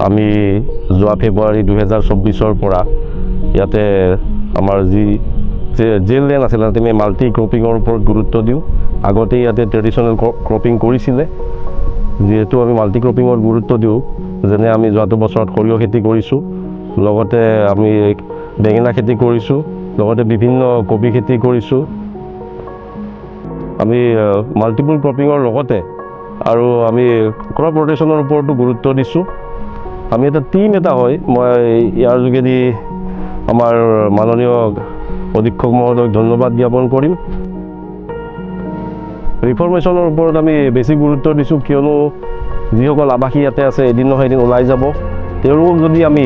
আমি যোৱা ফেব্ৰুৱাৰী 2024 পৰা ইয়াতে আমাৰ যি জেল লেণ্ড আছিল তাতে আমি মাল্টি ক্ৰপিঙৰ ওপৰত গুৰুত্ব দিওঁ। আগতে ইয়াতে ট্ৰেডিশ্যনেল ক্ৰপিং কৰিছিলে, যিহেতু আমি মাল্টি ক্ৰপিঙৰ গুৰুত্ব দিওঁ, যেনে আমি যোৱাটো বছৰত সৰিয়হ খেতি কৰিছোঁ, লগতে আমি বেঙেনা খেতি কৰিছোঁ, লগতে বিভিন্ন কবি খেতি কৰিছোঁ। আমি মাল্টিপুল ক্ৰপিঙৰ লগতে আৰু আমি ক্ৰপ ৰটেশ্যনৰ ওপৰতো গুৰুত্ব দিছোঁ। আমি এটা টিম এটা হয়, মই ইয়াৰ যোগেদি আমাৰ মাননীয় অধীক্ষক মহোদয়ক ধন্যবাদ জ্ঞাপন কৰিম। ৰিফৰ্মেশ্যনৰ ওপৰত আমি বেছি গুৰুত্ব দিছোঁ, কিয়নো যিসকল আৱাসী ইয়াতে আছে এদিন নহয় এদিন ওলাই যাব, তেওঁলোকক যদি আমি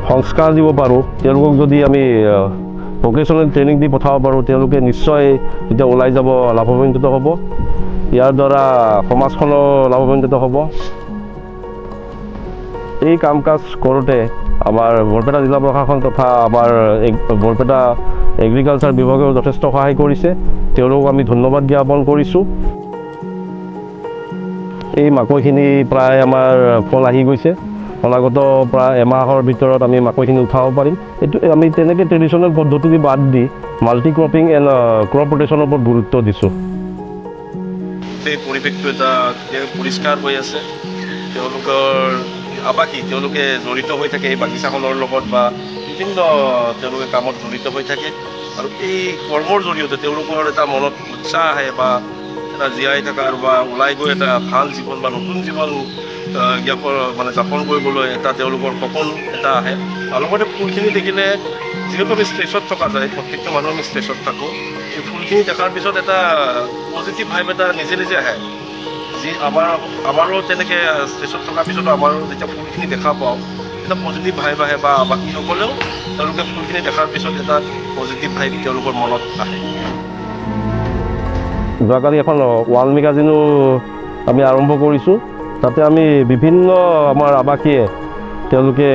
সংস্কাৰ দিব পাৰোঁ, তেওঁলোকক যদি আমি ভকেশ্যনেল ট্ৰেইনিং দি পঠাব পাৰোঁ, তেওঁলোকে নিশ্চয় যেতিয়া ওলাই যাব লাভান্বিত হ'ব। ইয়াৰ দ্বাৰা সমাজখনো লাভান্বিত হ'ব। এই কাম কাজ কৰোঁতে আমাৰ বৰপেটা জিলা প্ৰশাসন তথা আমাৰ বৰপেটা এগ্ৰিকালচাৰ বিভাগেও যথেষ্ট সহায় কৰিছে, তেওঁলোকক আমি ধন্যবাদ জ্ঞাপন কৰিছোঁ। এই মাকৈখিনি প্ৰায় আমাৰ ফল আহি গৈছে, অনাগত প্ৰায় এমাহৰ ভিতৰত আমি মাকৈখিনি উঠাব পাৰিম। এইটো আমি তেনেকৈ ট্ৰেডিশ্যনেল পদ্ধতি বাদ দি মাল্টি ক্ৰপিং এণ্ড ক্ৰপ ৰটেশ্যনৰ ওপৰত গুৰুত্ব দিছোঁ। এই পৰিৱেশটো এটা পৰিষ্কাৰ হৈ আছে, তেওঁলোকৰ আৱাসী তেওঁলোকে জড়িত হৈ থাকে এই বাগিচাখনৰ লগত বা বিভিন্ন তেওঁলোকে কামত জড়িত হৈ থাকে, আৰু এই কৰ্মৰ জৰিয়তে তেওঁলোকৰ এটা মনত উৎসাহ আহে বা এটা জীয়াই থকাৰ বা ওলাই গৈ এটা ভাল জীৱন বা নতুন জীৱন যাপন কৰিবলৈ এটা তেওঁলোকৰ সপোন এটা আহে। আৰু লগতে ফুলখিনি দেখিলে, যিহেতু আমি ষ্ট্ৰেছত থকা যায়, প্ৰত্যেকটো মানুহ আমি ষ্ট্ৰেছত থাকোঁ, এই ফুলখিনি দেখাৰ পিছত এটা পজিটিভ ভাইব এটা নিজে নিজে আহে। যি আমাৰো তেনেকৈ ষ্টেজত থকাৰ পিছতো আমাৰো যেতিয়া ফুলখিনি দেখা পাওঁ এটা পজিটিভ ভাইব আহে, বা বাকীসকলেও তেওঁলোকে ফুলখিনি দেখাৰ পিছত এটা পজিটিভ ভাইব তেওঁলোকৰ মনত আহে। যোৱাকালি এখন ৱাল মেগাজিনো আমি আৰম্ভ কৰিছোঁ, তাতে আমি বিভিন্ন আমাৰ আৱাসীয়ে তেওঁলোকে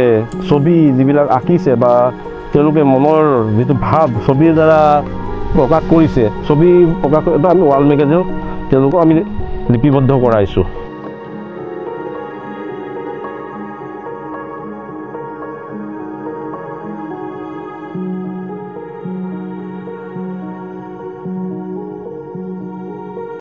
ছবি যিবিলাক আঁকিছে বা তেওঁলোকে মনৰ যিটো ভাৱ ছবিৰ দ্বাৰা প্ৰকাশ কৰিছে, ছবি প্ৰকাশ এটা আমি ৱাল মেগাজিনত তেওঁলোকক আমি লিপিবদ্ধ কৰাইছোঁ।